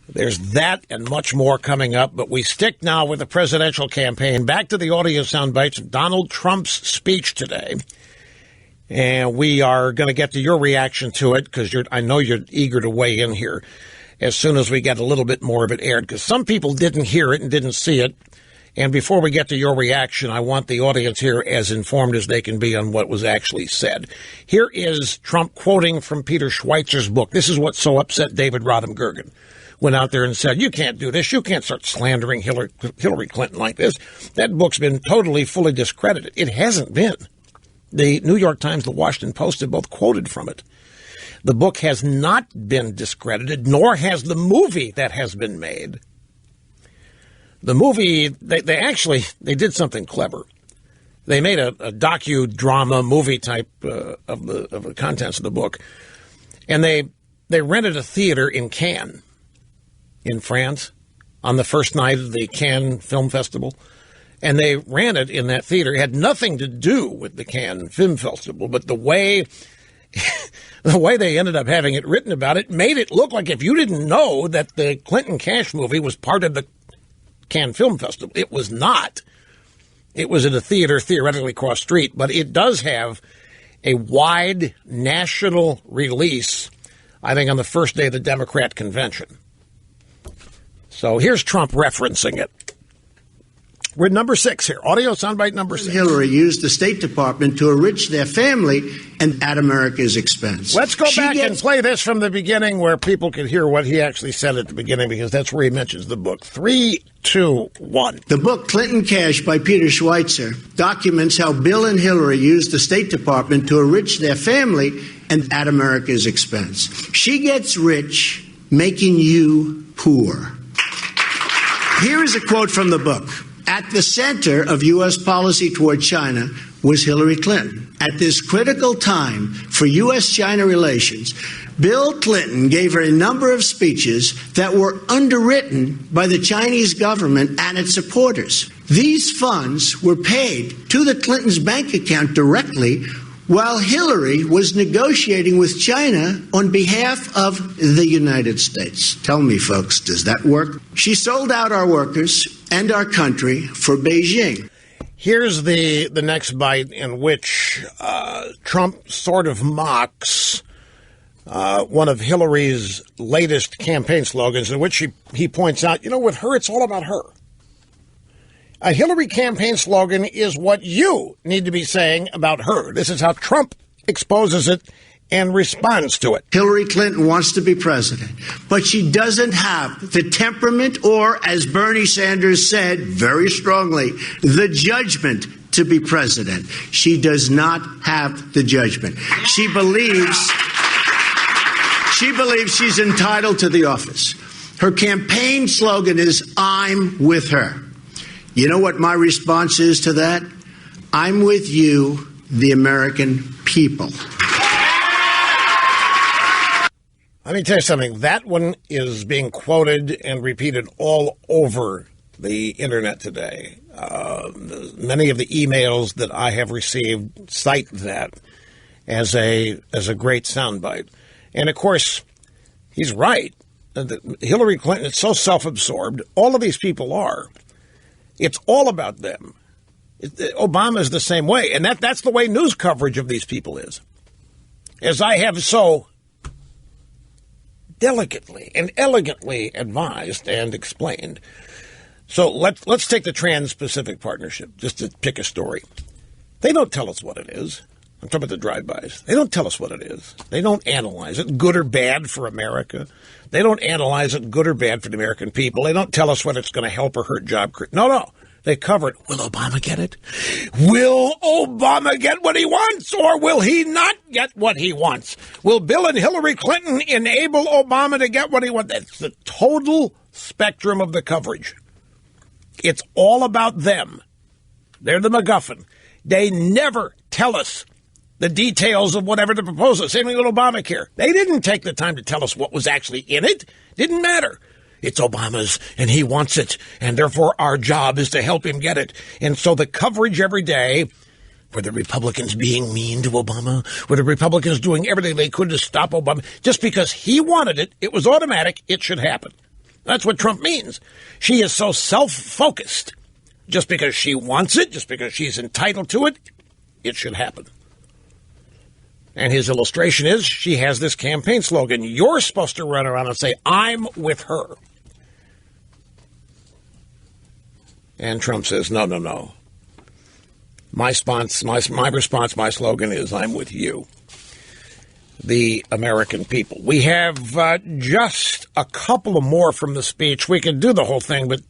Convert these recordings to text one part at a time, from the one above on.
There's that and much more coming up, but we stick now with the presidential campaign. Back to the audio sound bites of Donald Trump's speech today. And we are going to get to your reaction to it because I know you're eager to weigh in here as soon as we get a little bit more of it aired, because some people didn't hear it and didn't see it. And before we get to your reaction, I want the audience here as informed as they can be on what was actually said. Here is Trump quoting from Peter Schweizer's book. This is what so upset David Rodham-Gergen. Went out there and said, you can't do this. You can't start slandering Hillary Clinton like this. That book's been totally, fully discredited. It hasn't been. The New York Times, the Washington Post have both quoted from it. The book has not been discredited, nor has the movie that has been made. The movie, they did something clever. They made a docudrama movie type of the contents of the book, and they rented a theater in Cannes, in France, on the first night of the Cannes Film Festival. And they ran it in that theater. It had nothing to do with the Cannes Film Festival, but the way they ended up having it written about it made it look like if you didn't know that the Clinton Cash movie was part of the Cannes Film Festival. It was not. It was at a theater theoretically across the street, but it does have a wide national release, I think, on the first day of the Democrat convention. So here's Trump referencing it. We're at number 6 here. Audio soundbite number 6. Hillary used the State Department to enrich their family and at America's expense. Let's go back and play this from the beginning where people could hear what he actually said at the beginning, because that's where he mentions the book. 3, 2, 1. The book Clinton Cash by Peter Schweitzer documents how Bill and Hillary used the State Department to enrich their family and at America's expense. She gets rich, making you poor. Here is a quote from the book. At the center of U.S. policy toward China was Hillary Clinton. At this critical time for U.S.-China relations, Bill Clinton gave her a number of speeches that were underwritten by the Chinese government and its supporters. These funds were paid to the Clintons' bank account directly, while Hillary was negotiating with China on behalf of the United States. Tell me, folks, does that work? She sold out our workers and our country for Beijing. Here's the next bite in which Trump sort of mocks one of Hillary's latest campaign slogans, in which he points out, with her, it's all about her. A Hillary campaign slogan is what you need to be saying about her. This is how Trump exposes it and responds to it. Hillary Clinton wants to be president, but she doesn't have the temperament or, as Bernie Sanders said very strongly, the judgment to be president. She does not have the judgment. She believes she's entitled to the office. Her campaign slogan is, I'm with her. You know what my response is to that? I'm with you, the American people. Let me tell you something. That one is being quoted and repeated all over the internet today. Many of the emails that I have received cite that as a great soundbite. And, of course, he's right. Hillary Clinton is so self-absorbed. All of these people are. It's all about them. Obama is the same way. And that's the way news coverage of these people is. As I have so delicately and elegantly advised and explained. So let's take the Trans-Pacific Partnership, just to pick a story. They don't tell us what it is. I'm talking about the drive-bys. They don't tell us what it is. They don't analyze it, good or bad for America. They don't analyze it, good or bad for the American people. They don't tell us whether it's going to help or hurt job creation. No. They cover it. Will Obama get it? Will Obama get what he wants, or will he not get what he wants? Will Bill and Hillary Clinton enable Obama to get what he wants? That's the total spectrum of the coverage. It's all about them. They're the MacGuffin. They never tell us the details of whatever the proposal is. Same thing with Obamacare. They didn't take the time to tell us what was actually in it. Didn't matter. It's Obama's, and he wants it, and therefore our job is to help him get it. And so the coverage every day Were the Republicans being mean to Obama? Were the Republicans doing everything they could to stop Obama? Just because he wanted it, it was automatic, it should happen. That's what Trump means. She is so self-focused. Just because she wants it, just because she's entitled to it, it should happen. And his illustration is she has this campaign slogan. You're supposed to run around and say, I'm with her. And Trump says, no, no, no. My response, my slogan is, I'm with you, the American people. We have just a couple of more from the speech. We could do the whole thing, but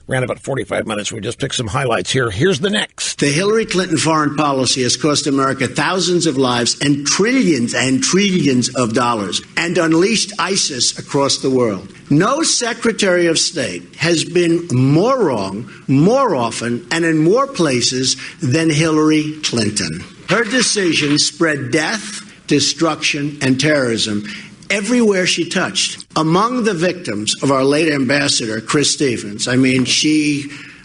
ran about 45 minutes. We just picked some highlights here. Here's the next. The Hillary Clinton foreign policy has cost America thousands of lives and trillions of dollars and unleashed ISIS across the world. No Secretary of State has been more wrong, more often, and in more places than Hillary Clinton. Her decisions spread death, destruction, and terrorism everywhere she touched. Among the victims of our late ambassador, Chris Stevens,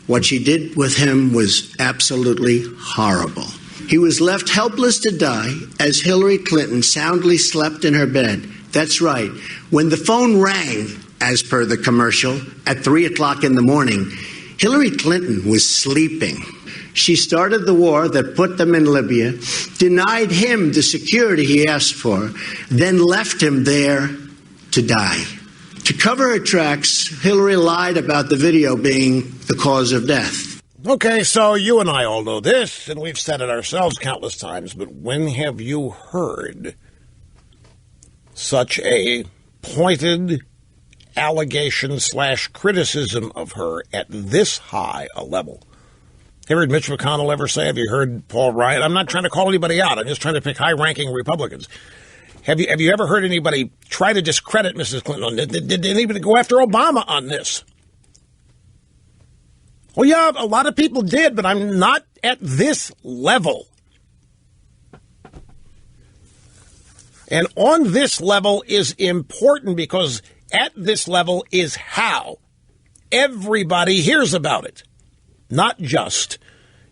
what she did with him was absolutely horrible. He was left helpless to die as Hillary Clinton soundly slept in her bed. That's right. When the phone rang, as per the commercial, at 3 o'clock in the morning, Hillary Clinton was sleeping. She started the war that put them in Libya, denied him the security he asked for, then left him there to die. To cover her tracks, Hillary lied about the video being the cause of death. Okay, so you and I all know this, and we've said it ourselves countless times, but when have you heard such a pointed allegation / criticism of her at this high a level? Have you heard Mitch McConnell ever say? Have you heard Paul Ryan? I'm not trying to call anybody out. I'm just trying to pick high-ranking Republicans. Have you ever heard anybody try to discredit Mrs. Clinton? Did anybody go after Obama on this? Well, yeah, a lot of people did, but I'm not at this level. And on this level is important because at this level is how everybody hears about it. Not just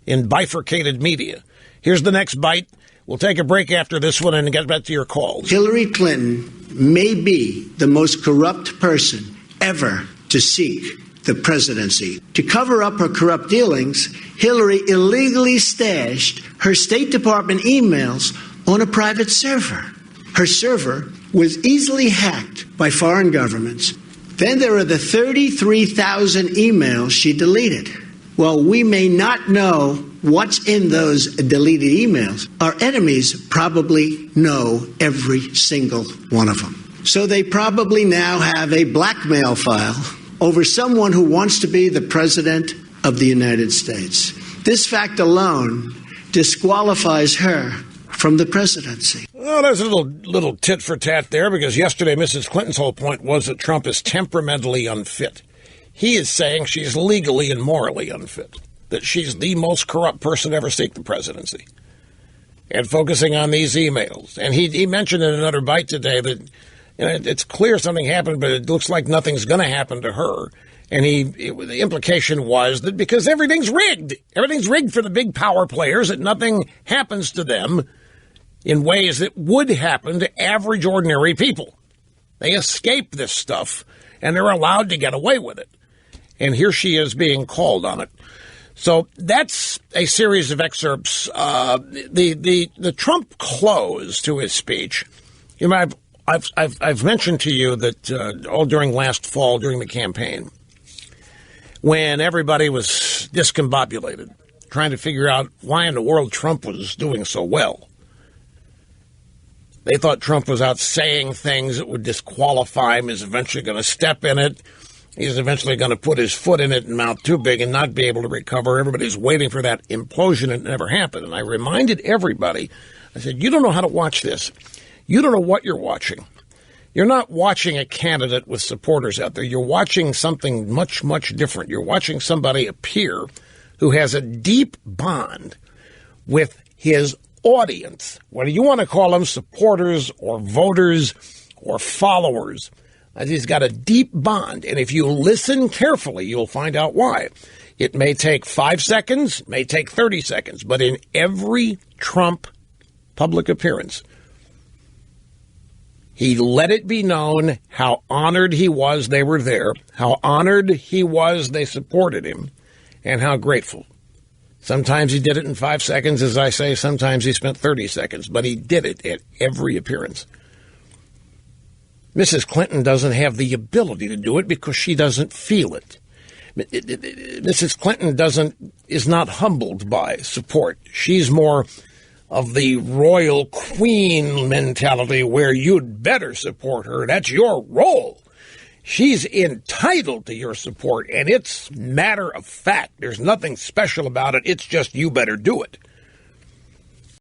in bifurcated media. Here's the next bite. We'll take a break after this one and get back to your calls. Hillary Clinton may be the most corrupt person ever to seek the presidency. To cover up her corrupt dealings, Hillary illegally stashed her State Department emails on a private server. Her server was easily hacked by foreign governments. Then there are the 33,000 emails she deleted. Well, we may not know what's in those deleted emails. Our enemies probably know every single one of them. So they probably now have a blackmail file over someone who wants to be the president of the United States. This fact alone disqualifies her from the presidency. Well, there's a little tit for tat there, because yesterday Mrs. Clinton's whole point was that Trump is temperamentally unfit. He is saying she's legally and morally unfit, that she's the most corrupt person ever seek the presidency, and focusing on these emails. And he mentioned in another bite today that it's clear something happened, but it looks like nothing's going to happen to her. And the implication was that because everything's rigged for the big power players, that nothing happens to them in ways that would happen to average, ordinary people. They escape this stuff, and they're allowed to get away with it. And here she is being called on it. So that's a series of excerpts. The Trump close to his speech. You know, I've mentioned to you that all during last fall, during the campaign, when everybody was discombobulated, trying to figure out why in the world Trump was doing so well. They thought Trump was out saying things that would disqualify him. He's eventually going to step in it. He's eventually going to put his foot in it and mouth too big and not be able to recover. Everybody's waiting for that implosion. It never happened. And I reminded everybody, I said, you don't know how to watch this. You don't know what you're watching. You're not watching a candidate with supporters out there. You're watching something much, much different. You're watching somebody appear who has a deep bond with his audience, whether you want to call them supporters or voters or followers. He's got a deep bond, and if you listen carefully, you'll find out why. It may take 5 seconds, may take 30 seconds, but in every Trump public appearance, he let it be known how honored he was they were there, how honored he was they supported him, and how grateful. Sometimes he did it in 5 seconds, as I say. Sometimes he spent 30 seconds, but he did it at every appearance. Mrs. Clinton doesn't have the ability to do it because she doesn't feel it. Mrs. Clinton is not humbled by support. She's more of the royal queen mentality where you'd better support her. That's your role. She's entitled to your support, and it's matter of fact. There's nothing special about it. It's just you better do it.